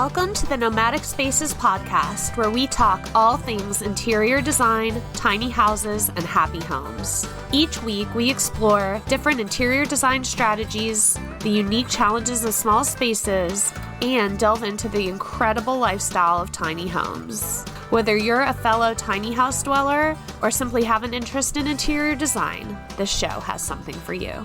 Welcome to the Nomadic Spaces podcast, where we talk all things interior design, tiny houses, and happy homes. Each week, we explore different interior design strategies, the unique challenges of small spaces, and delve into the incredible lifestyle of tiny homes. Whether you're a fellow tiny house dweller or simply have an interest in interior design, this show has something for you.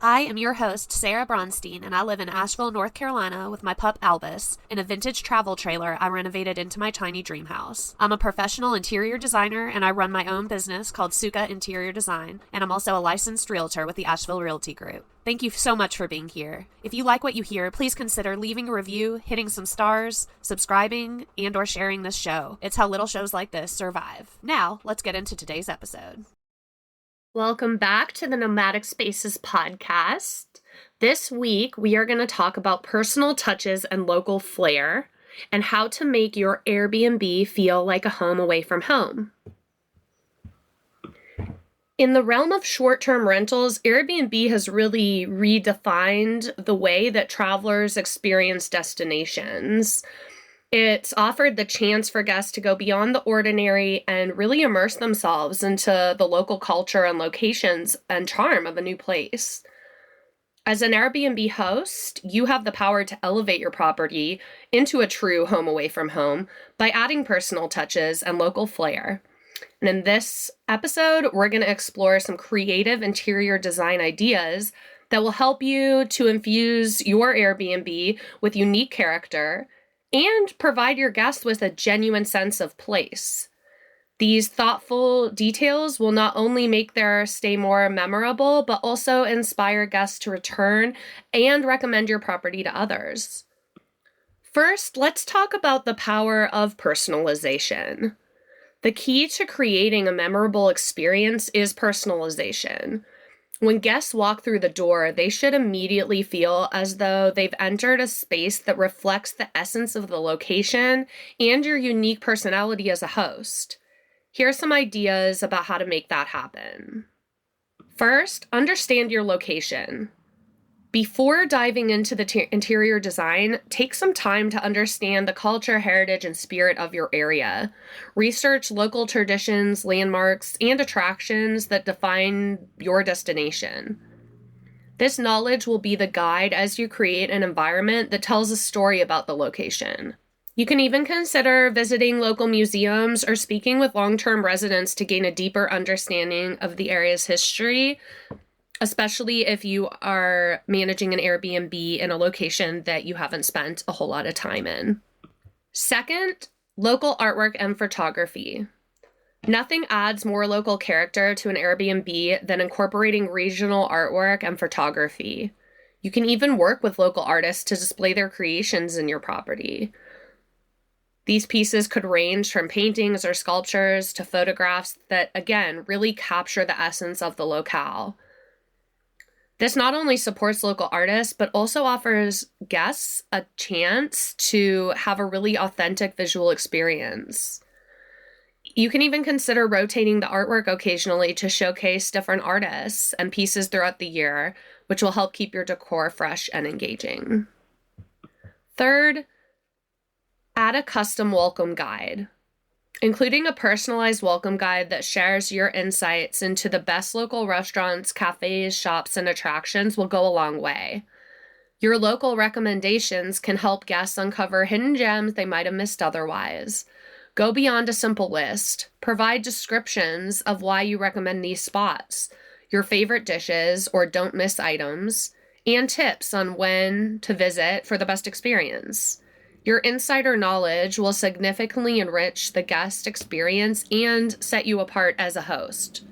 I am your host, Sarah Bronstein, and I live in Asheville, North Carolina with my pup Albus in a vintage travel trailer I renovated into my tiny dream house. I'm a professional interior designer, and I run my own business called Suka Interior Design, and I'm also a licensed realtor with the Asheville Realty Group. Thank you so much for being here. If you like what you hear, please consider leaving a review, hitting some stars, subscribing, and or sharing this show. It's how little shows like this survive. Now, let's get into today's episode. Welcome back to the Nomadic Spaces podcast. This week, we are going to talk about personal touches and local flair and how to make your Airbnb feel like a home away from home. In the realm of short-term rentals, Airbnb has really redefined the way that travelers experience destinations. It's offered the chance for guests to go beyond the ordinary and really immerse themselves into the local culture and locations and charm of a new place. As an Airbnb host, you have the power to elevate your property into a true home away from home by adding personal touches and local flair. And in this episode, we're going to explore some creative interior design ideas that will help you to infuse your Airbnb with unique character and provide your guests with a genuine sense of place. These thoughtful details will not only make their stay more memorable, but also inspire guests to return and recommend your property to others. First, let's talk about the power of personalization. The key to creating a memorable experience is personalization. When guests walk through the door, they should immediately feel as though they've entered a space that reflects the essence of the location and your unique personality as a host. Here are some ideas about how to make that happen. First, understand your location. Before diving into the interior design, take some time to understand the culture, heritage, and spirit of your area. Research local traditions, landmarks, and attractions that define your destination. This knowledge will be the guide as you create an environment that tells a story about the location. You can even consider visiting local museums or speaking with long-term residents to gain a deeper understanding of the area's history, especially if you are managing an Airbnb in a location that you haven't spent a whole lot of time in. Second, local artwork and photography. Nothing adds more local character to an Airbnb than incorporating regional artwork and photography. You can even work with local artists to display their creations in your property. These pieces could range from paintings or sculptures to photographs that, again, really capture the essence of the locale. This not only supports local artists, but also offers guests a chance to have a really authentic visual experience. You can even consider rotating the artwork occasionally to showcase different artists and pieces throughout the year, which will help keep your decor fresh and engaging. Third, add a custom welcome guide. Including a personalized welcome guide that shares your insights into the best local restaurants, cafes, shops, and attractions will go a long way. Your local recommendations can help guests uncover hidden gems they might have missed otherwise. Go beyond a simple list. Provide descriptions of why you recommend these spots, your favorite dishes or don't miss items, and tips on when to visit for the best experience. Your insider knowledge will significantly enrich the guest experience and set you apart as a host.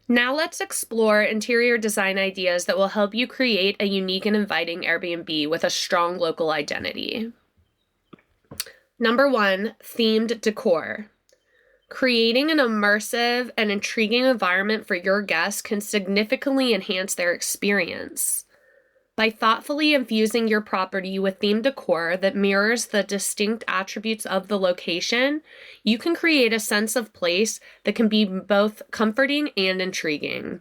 Now let's explore interior design ideas that will help you create a unique and inviting Airbnb with a strong local identity. Number 1, themed decor. Creating an immersive and intriguing environment for your guests can significantly enhance their experience. By thoughtfully infusing your property with themed decor that mirrors the distinct attributes of the location, you can create a sense of place that can be both comforting and intriguing.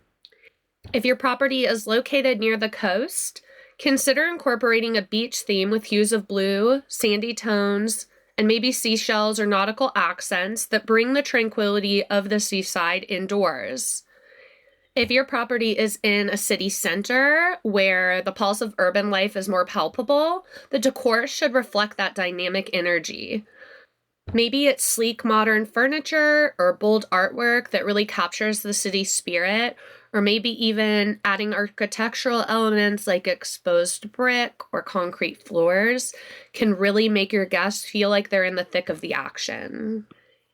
If your property is located near the coast, consider incorporating a beach theme with hues of blue, sandy tones, and maybe seashells or nautical accents that bring the tranquility of the seaside indoors. If your property is in a city center where the pulse of urban life is more palpable, the decor should reflect that dynamic energy. Maybe it's sleek modern furniture or bold artwork that really captures the city spirit, or maybe even adding architectural elements like exposed brick or concrete floors can really make your guests feel like they're in the thick of the action.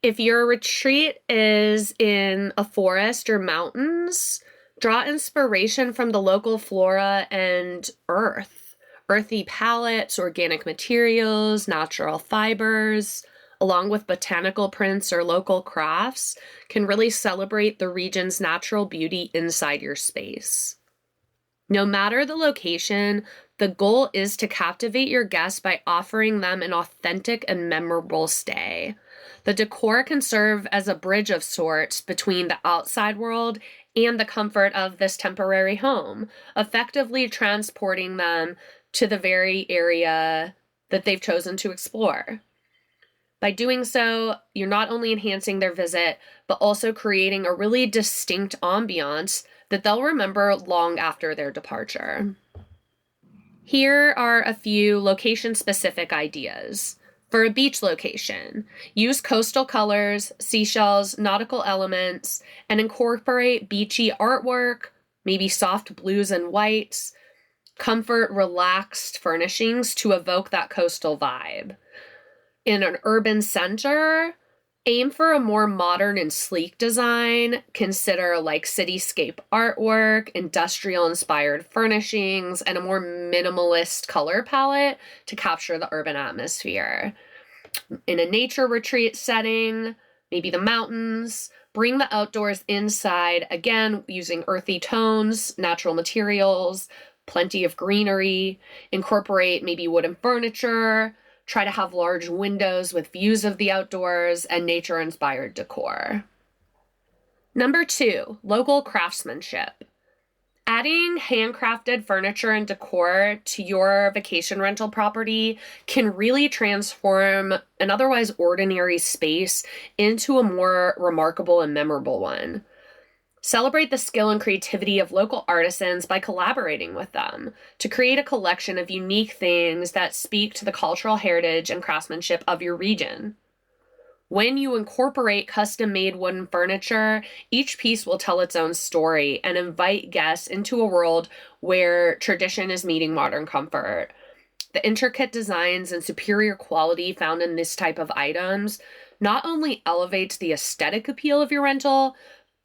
If your retreat is in a forest or mountains, draw inspiration from the local flora and earth. Earthy palettes, organic materials, natural fibers, along with botanical prints or local crafts, can really celebrate the region's natural beauty inside your space. No matter the location, the goal is to captivate your guests by offering them an authentic and memorable stay. The decor can serve as a bridge of sorts between the outside world and the comfort of this temporary home, effectively transporting them to the very area that they've chosen to explore. By doing so, you're not only enhancing their visit, but also creating a really distinct ambiance that they'll remember long after their departure. Here are a few location-specific ideas. For a beach location, use coastal colors, seashells, nautical elements, and incorporate beachy artwork, maybe soft blues and whites, comfort, relaxed furnishings to evoke that coastal vibe. In an urban center, aim for a more modern and sleek design. Consider like cityscape artwork, industrial-inspired furnishings, and a more minimalist color palette to capture the urban atmosphere. In a nature retreat setting, maybe the mountains, bring the outdoors inside, again, using earthy tones, natural materials, plenty of greenery. Incorporate maybe wooden furniture. Try to have large windows with views of the outdoors and nature-inspired decor. Number 2, local craftsmanship. Adding handcrafted furniture and decor to your vacation rental property can really transform an otherwise ordinary space into a more remarkable and memorable one. Celebrate the skill and creativity of local artisans by collaborating with them to create a collection of unique things that speak to the cultural heritage and craftsmanship of your region. When you incorporate custom-made wooden furniture, each piece will tell its own story and invite guests into a world where tradition is meeting modern comfort. The intricate designs and superior quality found in this type of items not only elevates the aesthetic appeal of your rental,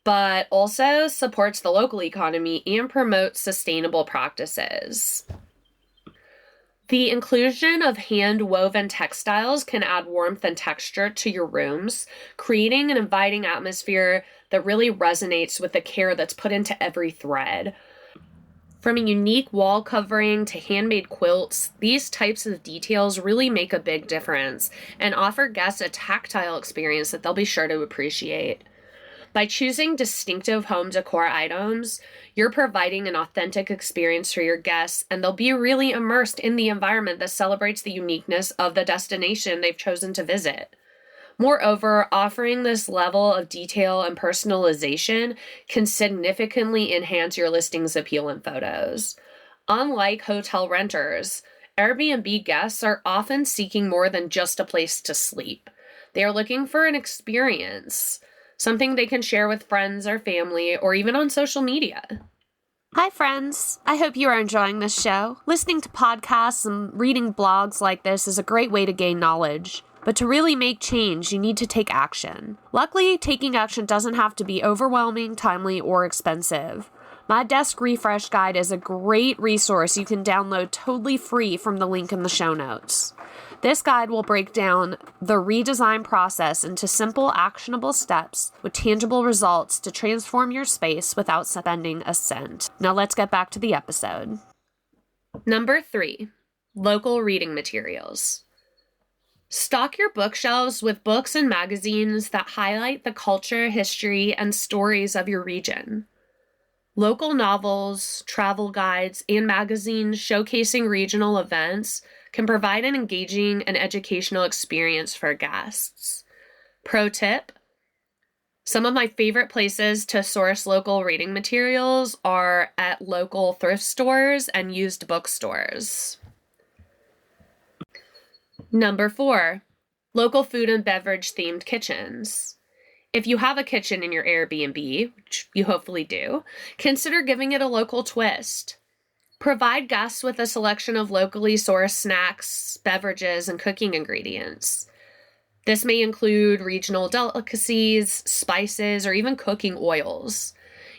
but also supports the local economy and promotes sustainable practices. The inclusion of hand-woven textiles can add warmth and texture to your rooms, creating an inviting atmosphere that really resonates with the care that's put into every thread. From a unique wall covering to handmade quilts, these types of details really make a big difference and offer guests a tactile experience that they'll be sure to appreciate. By choosing distinctive home decor items, you're providing an authentic experience for your guests, and they'll be really immersed in the environment that celebrates the uniqueness of the destination they've chosen to visit. Moreover, offering this level of detail and personalization can significantly enhance your listing's appeal in photos. Unlike hotel renters, Airbnb guests are often seeking more than just a place to sleep. They are looking for an experience, something they can share with friends or family, or even on social media. Hi, friends. I hope you are enjoying this show. Listening to podcasts and reading blogs like this is a great way to gain knowledge. But to really make change, you need to take action. Luckily, taking action doesn't have to be overwhelming, timely, or expensive. My Desk Refresh Guide is a great resource you can download totally free from the link in the show notes. This guide will break down the redesign process into simple, actionable steps with tangible results to transform your space without spending a cent. Now let's get back to the episode. Number 3, local reading materials. Stock your bookshelves with books and magazines that highlight the culture, history, and stories of your region. Local novels, travel guides, and magazines showcasing regional events can provide an engaging and educational experience for guests. Pro tip: some of my favorite places to source local reading materials are at local thrift stores and used bookstores. Number 4, local food and beverage themed kitchens. If you have a kitchen in your Airbnb, which you hopefully do, consider giving it a local twist. Provide guests with a selection of locally sourced snacks, beverages, and cooking ingredients. This may include regional delicacies, spices, or even cooking oils.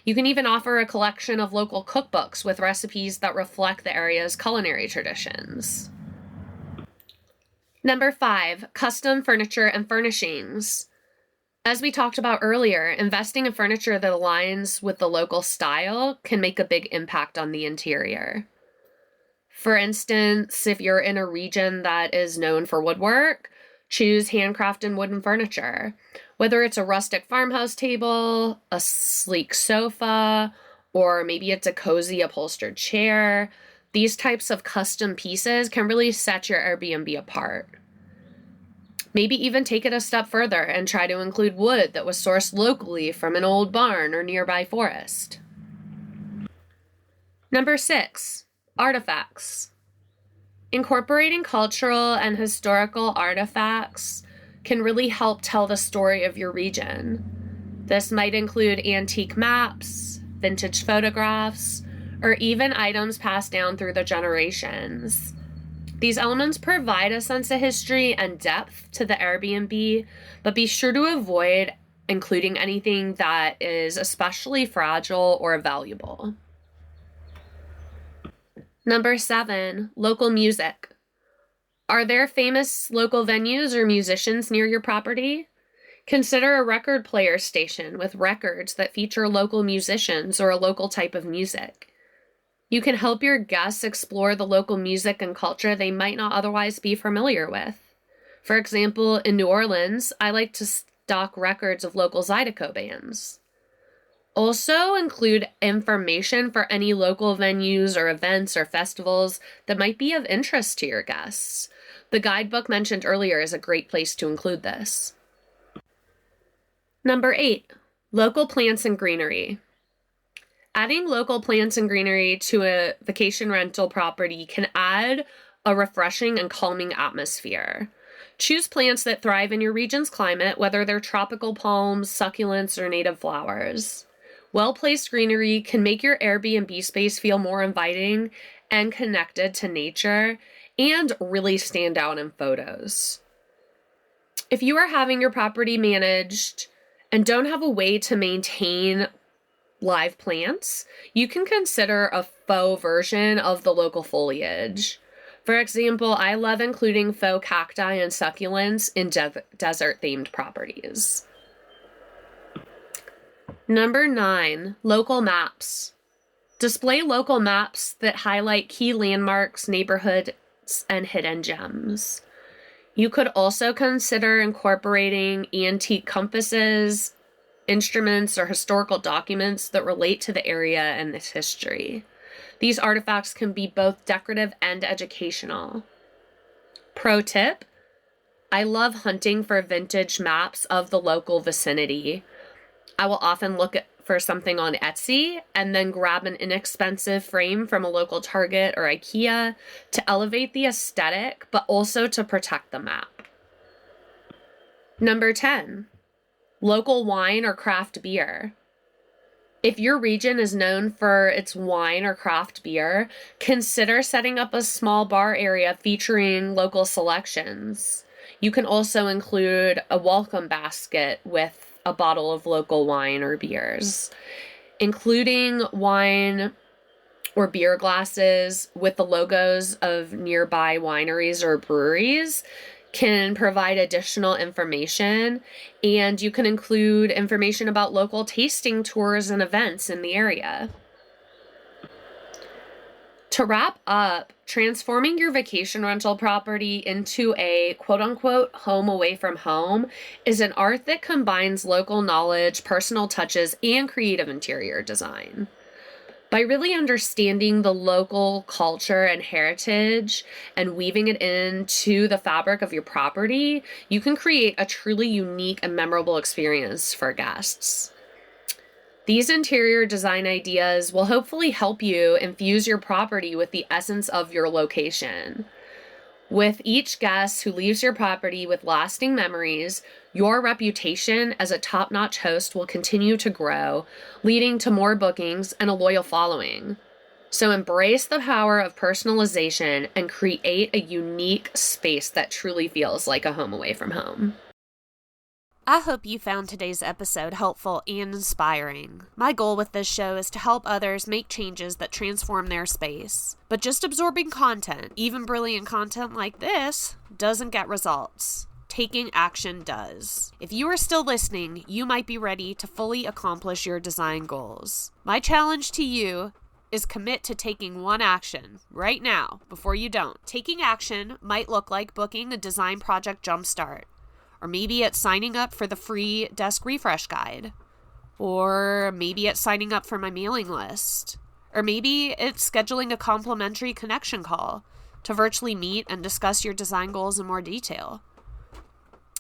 You can even offer a collection of local cookbooks with recipes that reflect the area's culinary traditions. Number 5, custom furniture and furnishings. As we talked about earlier, investing in furniture that aligns with the local style can make a big impact on the interior. For instance, if you're in a region that is known for woodwork, choose handcrafted wooden furniture. Whether it's a rustic farmhouse table, a sleek sofa, or maybe it's a cozy upholstered chair, these types of custom pieces can really set your Airbnb apart. Maybe even take it a step further and try to include wood that was sourced locally from an old barn or nearby forest. Number 6, artifacts. Incorporating cultural and historical artifacts can really help tell the story of your region. This might include antique maps, vintage photographs, or even items passed down through the generations. These elements provide a sense of history and depth to the Airbnb, but be sure to avoid including anything that is especially fragile or valuable. Number 7, local music. Are there famous local venues or musicians near your property? Consider a record player station with records that feature local musicians or a local type of music. You can help your guests explore the local music and culture they might not otherwise be familiar with. For example, in New Orleans, I like to stock records of local Zydeco bands. Also include information for any local venues or events or festivals that might be of interest to your guests. The guidebook mentioned earlier is a great place to include this. Number 8, local plants and greenery. Adding local plants and greenery to a vacation rental property can add a refreshing and calming atmosphere. Choose plants that thrive in your region's climate, whether they're tropical palms, succulents, or native flowers. Well-placed greenery can make your Airbnb space feel more inviting and connected to nature and really stand out in photos. If you are having your property managed and don't have a way to maintain live plants, you can consider a faux version of the local foliage. For example, I love including faux cacti and succulents in desert-themed properties. Number 9, local maps. Display local maps that highlight key landmarks, neighborhoods, and hidden gems. You could also consider incorporating antique compasses, instruments, or historical documents that relate to the area and its history. These artifacts can be both decorative and educational. Pro tip: I love hunting for vintage maps of the local vicinity. I will often look for something on Etsy and then grab an inexpensive frame from a local Target or IKEA to elevate the aesthetic, but also to protect the map. Number 10, local wine or craft beer. If your region is known for its wine or craft beer, consider setting up a small bar area featuring local selections. You can also include a welcome basket with a bottle of local wine or beers. Including wine or beer glasses with the logos of nearby wineries or breweries can provide additional information, and you can include information about local tasting tours and events in the area. To wrap up, transforming your vacation rental property into a quote-unquote home away from home is an art that combines local knowledge, personal touches, and creative interior design. By really understanding the local culture and heritage and weaving it into the fabric of your property, you can create a truly unique and memorable experience for guests. These interior design ideas will hopefully help you infuse your property with the essence of your location. With each guest who leaves your property with lasting memories, your reputation as a top-notch host will continue to grow, leading to more bookings and a loyal following. So embrace the power of personalization and create a unique space that truly feels like a home away from home. I hope you found today's episode helpful and inspiring. My goal with this show is to help others make changes that transform their space. But just absorbing content, even brilliant content like this, doesn't get results. Taking action does. If you are still listening, you might be ready to fully accomplish your design goals. My challenge to you is commit to taking one action right now before you don't. Taking action might look like booking a design project jumpstart. Or maybe it's signing up for the free desk refresh guide. Or maybe it's signing up for my mailing list. Or maybe it's scheduling a complimentary connection call to virtually meet and discuss your design goals in more detail.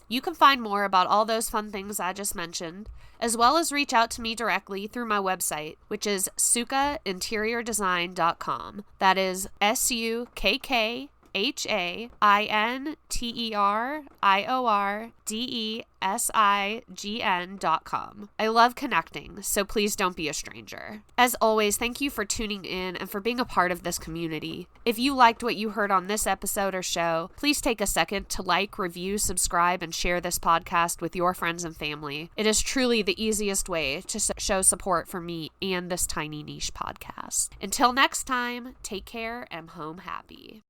You can find more about all those fun things I just mentioned, as well as reach out to me directly through my website, which is sukkainteriordesign.com. That is SUKKHAINTERIORDESIGN.com. I love connecting, so please don't be a stranger. As always, thank you for tuning in and for being a part of this community. If you liked what you heard on this episode or show, please take a second to like, review, subscribe, and share this podcast with your friends and family. It is truly the easiest way to show support for me and this tiny niche podcast. Until next time, take care and home happy.